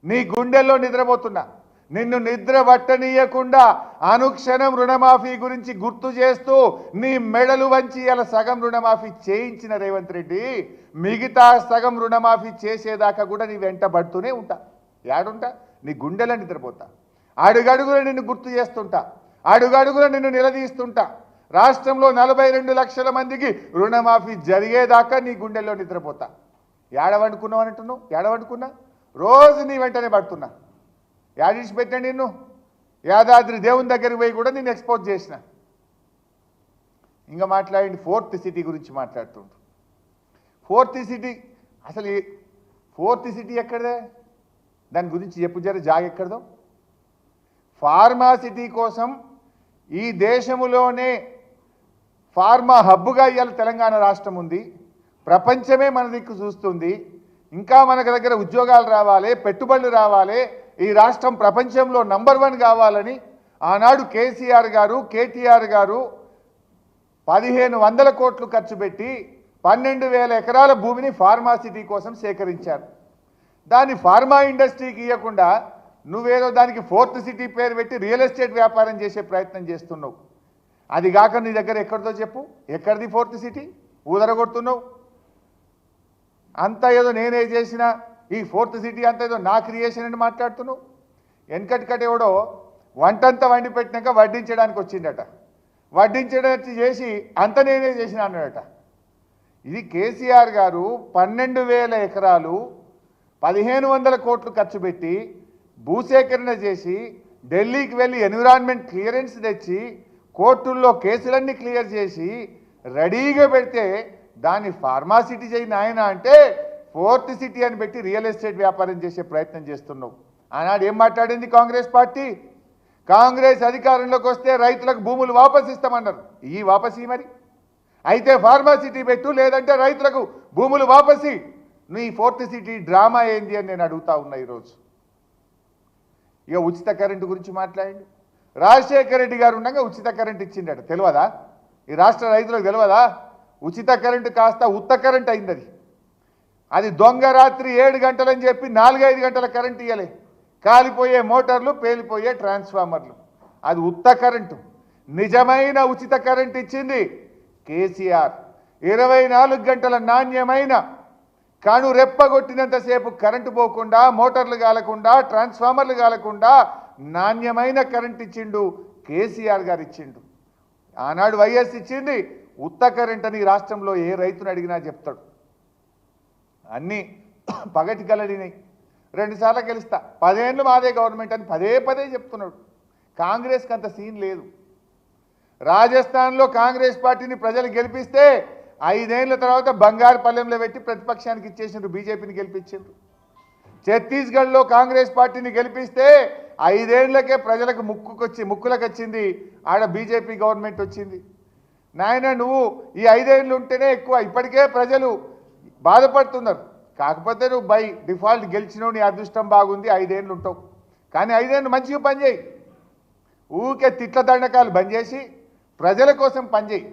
నీ గుండెల్లో నిద్రపోతున్నా. నిన్ను నిద్ర పట్టనీయకుండా అనుక్షణం రుణమాఫీ గురించి గుర్తు చేస్తూ నీ మెడలు వంచి ఇలా సగం రుణమాఫీ చేయించిన రేవంత్ రెడ్డి మిగతా సగం రుణమాఫీ చేసేదాకా కూడా నీ వెంట పడుతూనే ఉంటా. యాడుంటా? నీ గుండెలో నిద్రపోతా. అడుగడుగున నిన్ను గుర్తు చేస్తుంటా, అడుగడుగున నిన్ను నిలదీస్తుంటా. రాష్ట్రంలో 42 లక్షల మందికి రుణమాఫీ జరిగేదాకా నీ గుండెల్లో నిద్రపోతా. ఏడవండుకున్నావు అంటున్నావు? ఏడవండుకున్నా? రోజు నీ వెంటనే పడుతున్నా. యాడిసి పెట్టా నిన్ను? యాదాద్రి దేవుని దగ్గరికి పోయి కూడా నేను ఎక్స్పోజ్ చేసిన. ఇంకా మాట్లాడి ఫోర్త్ సిటీ గురించి మాట్లాడుతుంటు. ఫోర్త్ సిటీ అసలు ఫోర్త్ సిటీ ఎక్కడదే? దాని గురించి చెప్పు జర. ఎక్కడదో ఫార్మా సిటీ కోసం ఈ దేశములోనే ఫార్మా హబ్గా ఇవాళ తెలంగాణ రాష్ట్రం ఉంది. ప్రపంచమే మన దిక్కు చూస్తుంది. ఇంకా మనకు దగ్గర ఉద్యోగాలు రావాలి, పెట్టుబడులు రావాలి, ఈ రాష్ట్రం ప్రపంచంలో నంబర్ 1 కావాలని ఆనాడు కేసీఆర్ గారు, కేటీఆర్ గారు 1500 కోట్లు ఖర్చు పెట్టి 12,000 ఎకరాల భూమిని ఫార్మా సిటీ కోసం సేకరించారు. దాన్ని ఫార్మా ఇండస్ట్రీకి ఇవ్వకుండా నువ్వేదో దానికి ఫోర్త్ సిటీ పేరు పెట్టి రియల్ ఎస్టేట్ వ్యాపారం చేసే ప్రయత్నం చేస్తున్నావు. అది కాక నీ దగ్గర ఎక్కడిదో చెప్పు. ఎక్కడిది ఫోర్త్ సిటీ? ఊదరగొడుతున్నావు. అంతా ఏదో నేనే చేసిన ఈ ఫోర్త్ సిటీ అంతా ఏదో నా క్రియేషన్ అని మాట్లాడుతున్నావు. వెనకటికటెవడో వంటంతా వండి పెట్టినాక వడ్డించడానికి వచ్చిండట. వడ్డించడానికి చేసి అంత నేనే చేసిన అన్నాడట. ఇది కేసీఆర్ గారు 12,000 ఎకరాలు 1500 కోట్లు ఖర్చు పెట్టి భూసేకరణ చేసి ఢిల్లీకి వెళ్ళి ఎన్విరాన్మెంట్ క్లియరెన్స్ తెచ్చి కోర్టుల్లో కేసులన్నీ క్లియర్ చేసి రెడీగా పెడితే దాన్ని ఫార్మా సిటీ చేయి నాయన అంటే ఫోర్త్ సిటీ అని పెట్టి రియల్ ఎస్టేట్ వ్యాపారం చేసే ప్రయత్నం చేస్తున్నావు. ఆనాడు ఏం మాట్లాడింది కాంగ్రెస్ పార్టీ? కాంగ్రెస్ అధికారంలోకి వస్తే రైతులకు భూములు వాపసు ఇస్తామన్నారు. ఈ వాపసి మరి అయితే ఫార్మా సిటీ పెట్టు, లేదంటే రైతులకు భూములు వాపసి. నీ ఫోర్త్ సిటీ డ్రామా ఏంది అని నేను అడుగుతా ఉన్నా ఈరోజు. ఇక ఉచిత కరెంటు గురించి మాట్లాడండి. రాజశేఖర రెడ్డి గారు ఉండగా ఉచిత కరెంట్ ఇచ్చిండట. తెలియదా? ఈ రాష్ట్ర రైతులకు తెలియదా? ఉచిత కరెంటు కాస్త ఉత్త కరెంట్ అయింది. అది దొంగ రాత్రి 7 గంటలని చెప్పి 4-5 గంటల కరెంట్ ఇవ్వలే. కాలిపోయే మోటార్లు, పేలిపోయే ట్రాన్స్ఫార్మర్లు. అది ఉత్త కరెంటు. నిజమైన ఉచిత కరెంట్ ఇచ్చింది కేసీఆర్. 24 గంటల నాణ్యమైన కాను రెప్పగొట్టినంతసేపు కరెంటు పోకుండా, మోటార్లు కాలకుండా, ట్రాన్స్ఫార్మర్లు కాలకుండా నాణ్యమైన కరెంట్ ఇచ్చిండు కేసీఆర్ గారు ఇచ్చిండు. ఆనాడు వైఎస్ ఇచ్చింది ఉత్త కరెంట్ అని రాష్ట్రంలో ఏ రైతుని అడిగినా చెప్తాడు. అన్నీ పగటి కలడినాయి. 2 సార్లు గెలుస్తా, 10 ఏళ్ళు మాదే గవర్నమెంట్ అని పదే చెప్తున్నాడు. కాంగ్రెస్కి అంత సీన్ లేదు. రాజస్థాన్లో కాంగ్రెస్ పార్టీని ప్రజలు గెలిపిస్తే 5 ఏళ్ల తర్వాత బంగారుపల్లెంలో పెట్టి ప్రతిపక్షానికి ఇచ్చేసిండ్రు, బీజేపీని గెలిపించిండ్రు. ఛత్తీస్గఢ్లో కాంగ్రెస్ పార్టీని గెలిపిస్తే 5 ఏళ్లకే ప్రజలకు ముక్కులకు వచ్చింది, ఆడ బీజేపీ గవర్నమెంట్ వచ్చింది. నాయన నువ్వు ఈ 5 ఏళ్ళు ఉంటేనే ఎక్కువ. ఇప్పటికే ప్రజలు బాధపడుతున్నారు. కాకపోతే నువ్వు బై డిఫాల్ట్ గెలిచినావు, నీ అదృష్టం బాగుంది, 5 ఏళ్ళు ఉంటావు. కానీ 5 ఏళ్ళు మంచిగా పనిచేయి. ఊరికే తిట్ల దండకాలు బంద్ చేసి ప్రజల కోసం పనిచేయి.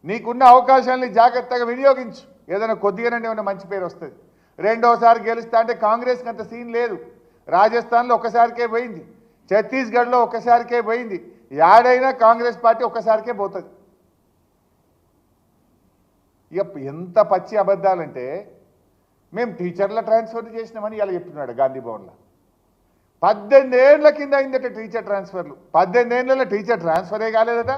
నీకున్న అవకాశాలని జాగ్రత్తగా వినియోగించు. ఏదైనా కొద్దిగానే ఏమైనా మంచి పేరు వస్తుంది. రెండోసారి గెలుస్తా అంటే కాంగ్రెస్కి అంత సీన్ లేదు. రాజస్థాన్లో ఒక్కసారికే పోయింది, ఛత్తీస్గఢ్లో ఒక్కసారికే పోయింది. యాడైనా కాంగ్రెస్ పార్టీ ఒక్కసారికే పోతుంది. ఇక ఎంత పచ్చి అబద్ధాలంటే మేము టీచర్ల ట్రాన్స్ఫర్ చేసినామని ఇలా చెప్తున్నాడు గాంధీ భవన్లో. 18 ఏళ్ల కింద అయిందట టీచర్ ట్రాన్స్ఫర్లు. 18 ఏళ్ళలో టీచర్ ట్రాన్స్ఫరే కాలేదట.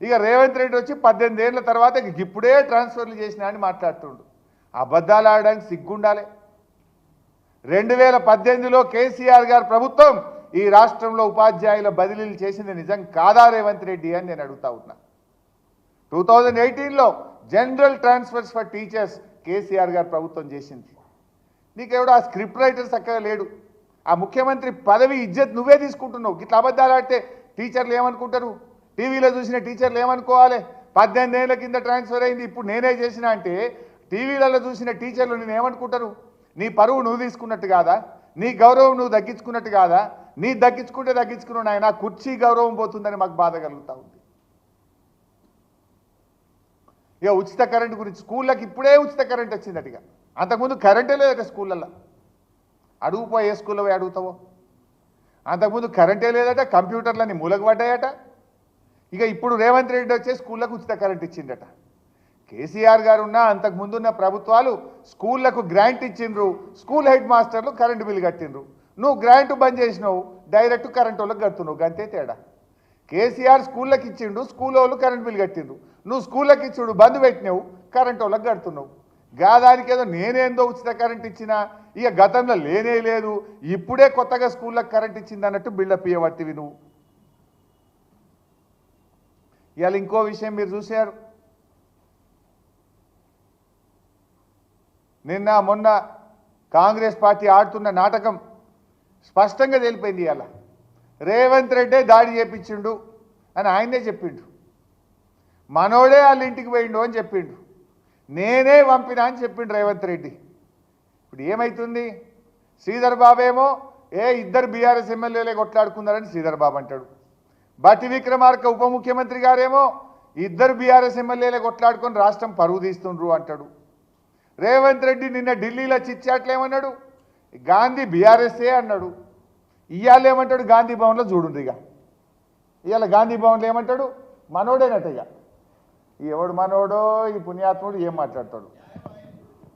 ఇక రేవంత్ రెడ్డి వచ్చి 18 ఏళ్ల తర్వాత ఇప్పుడే ట్రాన్స్ఫర్లు చేసినా అని మాట్లాడుతుండు. అబద్ధాలు ఆడడానికి సిగ్గుండాలి. 2018లో కేసీఆర్ గారు ప్రభుత్వం ఈ రాష్ట్రంలో ఉపాధ్యాయుల బదిలీలు చేసింది నిజం కాదా రేవంత్ రెడ్డి అని నేను అడుగుతా ఉన్నా. 2018లో general transfers for teachers KCR గారు ప్రభుత్వం చేసింది. నీకెవడో ఆ స్క్రిప్ట్ రైటర్ చక్కగా లేడు. ఆ ముఖ్యమంత్రి పదవి ఇజ్జత్ నువ్వే తీసుకుంటున్నావు. ఇట్లా అబద్ధాలు ఆడితే టీచర్లు ఏమనుకుంటారు? టీవీలో చూసిన టీచర్లు ఏమనుకోవాలి? 18 ఏళ్ల కింద ట్రాన్స్ఫర్ అయింది, ఇప్పుడు నేనే చేసిన అంటే టీవీలలో చూసిన టీచర్లు నేను ఏమనుకుంటారు? నీ పరువు నువ్వు తీసుకున్నట్టు కాదా? నీ గౌరవం నువ్వు దక్కించుకున్నట్టు కాదా? నీ దక్కించుకున్నావు ఆయన కుర్చీ గౌరవం పోతుందని మాకు బాధ కలుగుతూ ఉంది. ఇక ఉచిత కరెంటు గురించి స్కూళ్ళకి ఇప్పుడే ఉచిత కరెంట్ వచ్చిందట. అంతకుముందు కరెంటే లేదట స్కూళ్ళల్లో. అడుగుపోయి ఏ స్కూల్లో పోయి అడుగుతావో. అంతకుముందు కరెంటే లేదట, కంప్యూటర్లన్నీ మూలకు పడ్డాయట. ఇక ఇప్పుడు రేవంత్ రెడ్డి వచ్చే స్కూళ్ళకు ఉచిత కరెంట్ ఇచ్చిండట. కేసీఆర్ గారు ఉన్న అంతకుముందున్న ప్రభుత్వాలు స్కూళ్లకు గ్రాంట్ ఇచ్చిండ్రు, స్కూల్ హెడ్ మాస్టర్లు కరెంటు బిల్లు కట్టిండ్రు. నువ్వు గ్రాంట్ బంద్ చేసినావు, డైరెక్ట్ కరెంట్ వాళ్ళకి కడుతున్నావు, గంతే తేడా. కేసీఆర్ స్కూళ్ళకి ఇచ్చిండు, స్కూల్ వాళ్ళు కరెంట్ బిల్లు కట్టిండ్రు. నువ్వు స్కూళ్ళకి ఇచ్చిండు, బంద్ పెట్టినావు, కరెంట్ వాళ్ళకి కడుతున్నావు. గాదానికి ఏదో నేనేందో ఉచిత కరెంట్ ఇచ్చినా, ఇక గతంలో లేనే లేదు, ఇప్పుడే కొత్తగా స్కూళ్ళకి కరెంట్ ఇచ్చింది అన్నట్టు బిల్డప్ ఇవ్వబట్టివి నువ్వు. ఇవాళ ఇంకో విషయం మీరు చూశారు. నిన్న మొన్న కాంగ్రెస్ పార్టీ ఆడుతున్న నాటకం స్పష్టంగా తెలిపోయింది. ఇవాళ రేవంత్ రెడ్డే దాడి చేపించిండు అని ఆయనే చెప్పిండు, మనోడే వాళ్ళ ఇంటికి పోయిండు అని చెప్పిండు, నేనే పంపినా అని చెప్పిండు రేవంత్ రెడ్డి. ఇప్పుడు ఏమవుతుంది? శ్రీధర్ బాబు ఏమో ఇద్దరు బీఆర్ఎస్ ఎమ్మెల్యేలే కొట్లాడుకున్నారని శ్రీధర్ బాబు అంటాడు. బట్టి విక్రమార్క ఉప ముఖ్యమంత్రి గారేమో ఇద్దరు బీఆర్ఎస్ ఎమ్మెల్యేలే కొట్లాడుకొని రాష్ట్రం పరువు తీస్తుండ్రు అంటాడు. రేవంత్ రెడ్డి నిన్న ఢిల్లీలో చిచ్చాట్లేమన్నాడు, గాంధీ బీఆర్ఎస్ఏ అన్నాడు. ఇవాళ ఏమంటాడు, గాంధీ భవన్లో చూడుండ్రు. ఇవాళ గాంధీ భవన్లో ఏమంటాడు, మనోడేనట. ఇక ఎవడు మనోడో ఈ పుణ్యాత్ముడు ఏం మాట్లాడతాడు.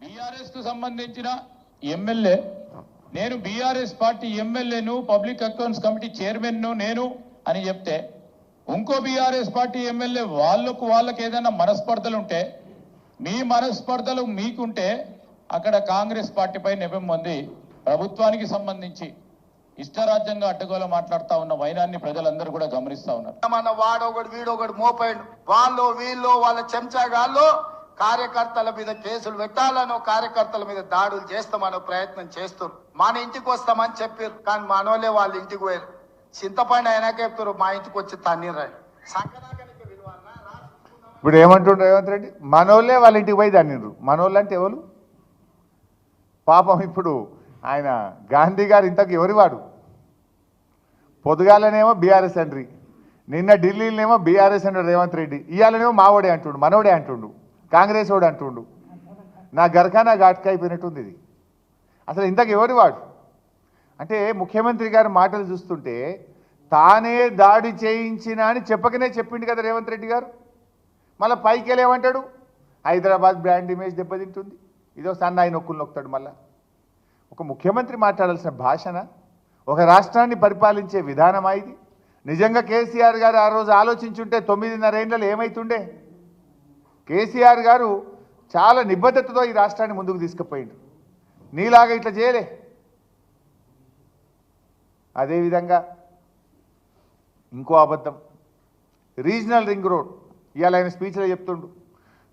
బీఆర్ఎస్ కు సంబంధించిన ఎమ్మెల్యే నేను, బీఆర్ఎస్ పార్టీ ఎమ్మెల్యేను, పబ్లిక్ అకౌంట్స్ కమిటీ చైర్మన్ నేను అని చెప్తే, ఇంకో బీఆర్ఎస్ పార్టీ ఎమ్మెల్యే వాళ్ళకి ఏదైనా మనస్పర్ధలు ఉంటే, మీ మనస్పర్ధలు మీకుంటే అక్కడ కాంగ్రెస్ పార్టీపై నెపం పొంది ప్రభుత్వానికి సంబంధించి ఇష్టరాజ్యంగా అడ్డగోలు మాట్లాడుతూ ఉన్న వైనాన్ని ప్రజలందరూ కూడా గమనిస్తా ఉన్నారు. మన వాడొకడు వీడొకడు మోపాడు, వాళ్ళు వీళ్ళు వాళ్ళ చెంచాగాళ్ళు కార్యకర్తల మీద కేసులు పెట్టాలనో కార్యకర్తల మీద దాడులు చేస్తామనో ప్రయత్నం చేస్తారు. మన ఇంటికి వస్తామని చెప్పారు, కానీ మనోళ్ళే వాళ్ళ ఇంటికి పోయారు. చింతపండు అయినాక చెప్తారు మా ఇంటికి వచ్చి తన్నీరాయి. ఇప్పుడు ఏమంటుండ్రు రేవంత్ రెడ్డి, మనోళ్ళే వాళ్ళ ఇంటికి పోయి తన్నిండ్రు. మనోళ్ళు అంటే ఎవరు? పాపం ఇప్పుడు ఆయన గాంధీ గారు ఇంతకు ఎవరివాడు? పొద్దుగాలనేమో బీఆర్ఎస్ అండ్రి, నిన్న ఢిల్లీలోనేమో బీఆర్ఎస్ అంటాడు రేవంత్ రెడ్డి, ఇవాళనేమో మావోడే అంటుండు, మనోడే అంటుండు, కాంగ్రెస్ వాడు అంటుండు. నా గరకానా ఘాట్కా అయిపోయినట్టుంది ఇది. అసలు ఇంతకు ఎవరివాడు అంటే ముఖ్యమంత్రి గారి మాటలు చూస్తుంటే తానే దాడి చేయించిన అని చెప్పకనే చెప్పిండు కదా రేవంత్ రెడ్డి గారు. మళ్ళీ పైకి వెళ్ళేమంటాడు, హైదరాబాద్ బ్రాండ్ ఇమేజ్ దెబ్బతింటుంది, ఇదో సన్నాయి నొక్కులు నొక్కుతాడు. మళ్ళా ఒక ముఖ్యమంత్రి మాట్లాడాల్సిన భాషన, ఒక రాష్ట్రాన్ని పరిపాలించే విధానమా ఇది? నిజంగా కేసీఆర్ గారు ఆ రోజు ఆలోచించుంటే 9.5 ఏళ్లలో ఏమైతుండే? కేసీఆర్ గారు చాలా నిబద్ధతతో ఈ రాష్ట్రాన్ని ముందుకు తీసుకుపోయిండు, నీలాగా ఇట్లా చేయలే. అదేవిధంగా ఇంకో అబద్ధం, రీజనల్ రింగ్ రోడ్. ఇవాళ ఆయన స్పీచ్లో చెప్తుండు,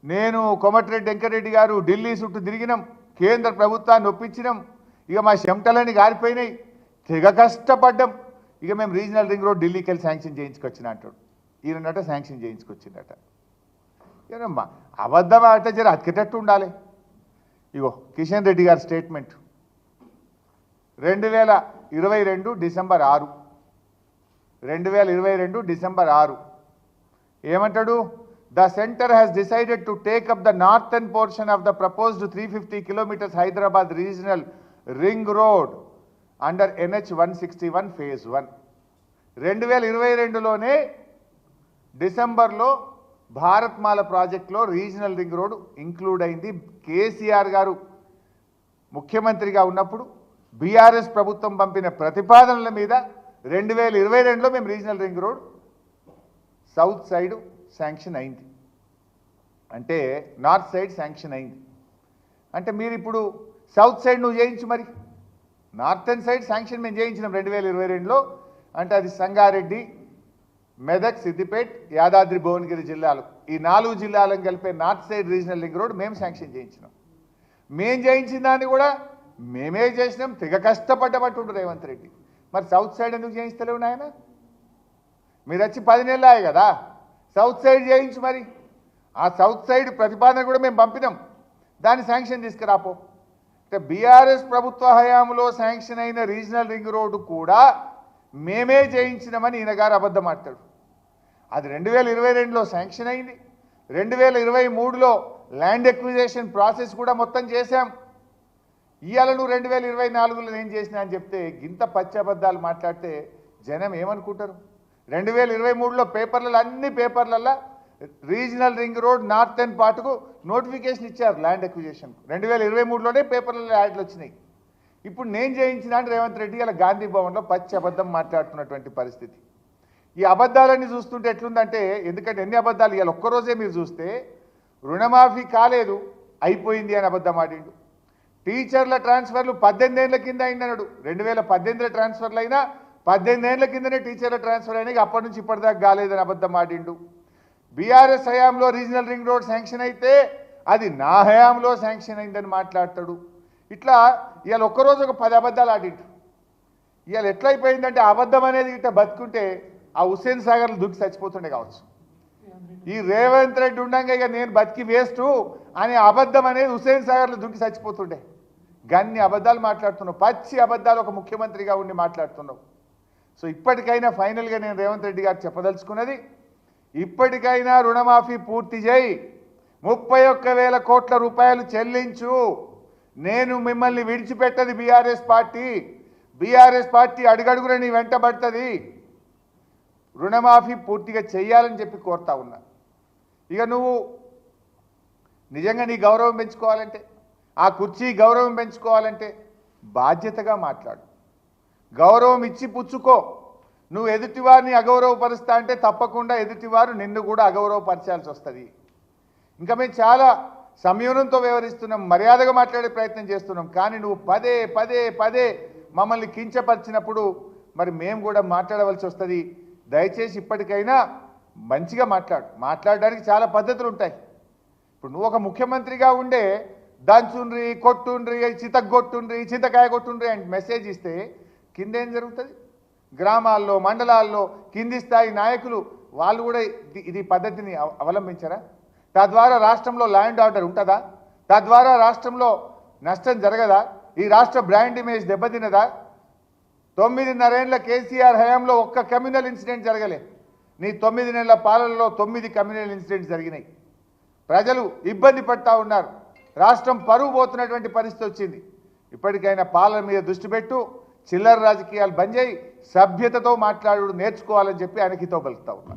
నేను కోమటిరెడ్డి వెంకటరెడ్డి గారు ఢిల్లీ చుట్టూ తిరిగినాం, కేంద్ర ప్రభుత్వాన్ని ఒప్పించినాం, ఇక మా చెమటలన్నీ గారిపోయినాయి, తెగ కష్టపడ్డాం, ఇక మేము రీజనల్ రింగ్ రోడ్ ఢిల్లీకి వెళ్ళి శాంక్షన్ చేయించుకొచ్చిన అంటాడు. ఈయనట శాంక్షన్ చేయించుకొచ్చిందట. ఏనమ్మా అబద్ధం అంటే జర అతికేటట్టు ఉండాలి. ఇగో కిషన్ రెడ్డి గారి స్టేట్మెంట్ 2022 డిసెంబర్ 6, 2022 డిసెంబర్ 6 ఏమంటాడు? The centre has decided to take up the northern portion of the proposed 350 kilometres Hyderabad regional ring road under NH 161 phase 1. 2022లోనే డిసెంబర్లో భారత్మాల ప్రాజెక్టులో రీజనల్ రింగ్ రోడ్ ఇంక్లూడ్ అయింది. కేసీఆర్ గారు ముఖ్యమంత్రిగా ఉన్నప్పుడు బీఆర్ఎస్ ప్రభుత్వం పంపిన ప్రతిపాదనల మీద 2022లో మేము regional ring road south side sanction అయింది, అంటే నార్త్ సైడ్ శాంక్షన్ అయింది. అంటే మీరు ఇప్పుడు సౌత్ సైడ్ నువ్వు చేయించు, మరి నార్థన్ సైడ్ శాంక్షన్ మేము చేయించినాం 2022లో. అంటే అది సంగారెడ్డి, మెదక్, సిద్దిపేట్, యాదాద్రి భువనగిరి జిల్లాలు, ఈ 4 జిల్లాలను కలిపే north side regional ring road మేము శాంక్షన్ చేయించినాం. మేము చేయించిన దాన్ని కూడా మేమే చేసినాం, తెగ కష్టపడ్డబట్టుండ్రు రేవంత్ రెడ్డి. మరి సౌత్ సైడ్ ఎందుకు చేయిస్తలేవు నాయన? మీరు వచ్చి 10 నెలలు అయ్యాయి కదా, సౌత్ సైడ్ చేయించు. మరి ఆ సౌత్ సైడ్ ప్రతిపాదన కూడా మేము పంపినాం, దాన్ని శాంక్షన్ తీసుకురాపో. అంటే బీఆర్ఎస్ ప్రభుత్వ హయాంలో శాంక్షన్ అయిన రీజనల్ రింగ్ రోడ్డు కూడా మేమే చేయించినామని ఈయన గారు అబద్ధం ఆడతాడు. అది 2022లో శాంక్షన్ అయింది, 2023లో ల్యాండ్ ఎక్విజిషన్ ప్రాసెస్ కూడా మొత్తం చేశాం. ఇవాళ నువ్వు 2024లో ఏం చేసినా అని చెప్తే ఇంత పచ్చబద్దాలు మాట్లాడితే జనం ఏమనుకుంటారు? 2023లో పేపర్లలో అన్ని పేపర్లలో రీజనల్ రింగ్ రోడ్ నార్థన్ పార్ట్కు నోటిఫికేషన్ ఇచ్చారు ల్యాండ్ అక్విజిషన్. 2023లోనే పేపర్లలో యాడ్లు వచ్చినాయి. ఇప్పుడు నేను చేయించిన అంటే రేవంత్ రెడ్డి ఇలా గాంధీ భవన్లో పచ్చి అబద్ధం మాట్లాడుతున్నటువంటి పరిస్థితి. ఈ అబద్ధాలన్నీ చూస్తుంటే ఎట్లుందంటే, ఎందుకంటే ఎన్ని అబద్ధాలు ఇవాళ ఒక్కరోజే మీరు చూస్తే రుణమాఫీ కాలేదు అయిపోయింది అని అబద్ధం ఆడిండు. టీచర్ల ట్రాన్స్ఫర్లు 18 ఏళ్ల కింద అయిందన్నాడు. 2018లో ట్రాన్స్ఫర్లు అయినా 18 ఏళ్ల కిందనే టీచర్ల ట్రాన్స్ఫర్ అయినా అప్పటి నుంచి ఇప్పటిదాకా కాలేదని అబద్ధం ఆడిండు. బీఆర్ఎస్ హయాంలో రీజనల్ రింగ్ రోడ్ శాంక్షన్ అయితే అది నా హయాంలో శాంక్షన్ అయిందని మాట్లాడతాడు. ఇట్లా ఇవాళ ఒక్కరోజు ఒక 10 అబద్ధాలు ఆడిండు. ఇవాళ ఎట్లయిపోయిందంటే అబద్ధం అనేది ఇట్లా బతుకుంటే ఆ హుస్సేన్ సాగర్లు దుక్కి చచ్చిపోతుండే కావచ్చు. ఈ రేవంత్ రెడ్డి ఉండగా ఇక నేను బతికి వేస్ట్ అనే అబద్ధం అనేది హుస్సేన్ సాగర్లు దుక్కి చచ్చిపోతుండే. గన్ని అబద్ధాలు మాట్లాడుతున్నావు, పచ్చి అబద్ధాలు ఒక ముఖ్యమంత్రిగా ఉండి మాట్లాడుతున్నావు. సో ఇప్పటికైనా ఫైనల్గా నేను రేవంత్ రెడ్డి గారు చెప్పదలుచుకున్నది, ఇప్పటికైనా రుణమాఫీ పూర్తి చేయి, 31,000 కోట్ల రూపాయలు చెల్లించు. నేను మిమ్మల్ని విడిచిపెట్టది బీఆర్ఎస్ పార్టీ అడుగడుగున నీ వెంటబడుతుంది. రుణమాఫీ పూర్తిగా చెయ్యాలని చెప్పి కోరుతా ఉన్నా. ఇక నువ్వు నిజంగా నీ గౌరవం పెంచుకోవాలంటే, ఆ కుర్చీ గౌరవం పెంచుకోవాలంటే బాధ్యతగా మాట్లాడు, గౌరవం ఇచ్చి పుచ్చుకో. నువ్వు ఎదుటివారిని అగౌరవపరుస్తా అంటే తప్పకుండా ఎదుటివారు నిన్ను కూడా అగౌరవపరచాల్సి వస్తుంది. ఇంకా మేము చాలా సంయమనంతో వ్యవహరిస్తున్నాం, మర్యాదగా మాట్లాడే ప్రయత్నం చేస్తున్నాం. కానీ నువ్వు పదే మమ్మల్ని కించపరిచినప్పుడు మరి మేము కూడా మాట్లాడవలసి వస్తుంది. దయచేసి ఇప్పటికైనా మంచిగా మాట్లాడడానికి చాలా పద్ధతులు ఉంటాయి. ఇప్పుడు నువ్వు ఒక ముఖ్యమంత్రిగా ఉండే దంచుండ్రి, కొట్టుండ్రి, చితగొట్టుండ్రి, చింతకాయ కొట్టుండ్రి అని మెసేజ్ ఇస్తే కింద ఏం జరుగుతుంది? గ్రామాల్లో, మండలాల్లో కింది స్థాయి నాయకులు వాళ్ళు కూడా ఇది పద్ధతిని అవలంబించరా? తద్వారా రాష్ట్రంలో ల్యాండ్ ఆర్డర్ ఉంటుందా? తద్వారా రాష్ట్రంలో నష్టం జరగదా? ఈ రాష్ట్ర బ్రాండ్ ఇమేజ్ దెబ్బతినదా? 9.5 ఏళ్ల కేసీఆర్ హయాంలో ఒక్క కమ్యూనల్ ఇన్సిడెంట్ జరగలే. నీ 9 నెలల పాలనలో 9 కమ్యూనల్ ఇన్సిడెంట్స్ జరిగినాయి. ప్రజలు ఇబ్బంది పడతా ఉన్నారు. రాష్ట్రం పరువు పోతున్నటువంటి పరిస్థితి వచ్చింది. ఇప్పటికైనా పాలన మీద దృష్టి పెట్టు, చిల్లర రాజకీయాలు బంద్ చేయి, సభ్యతతో మాట్లాడు నేర్చుకోవాలని చెప్పి ఆయనకి హితవు పలుకుతా ఉన్నా.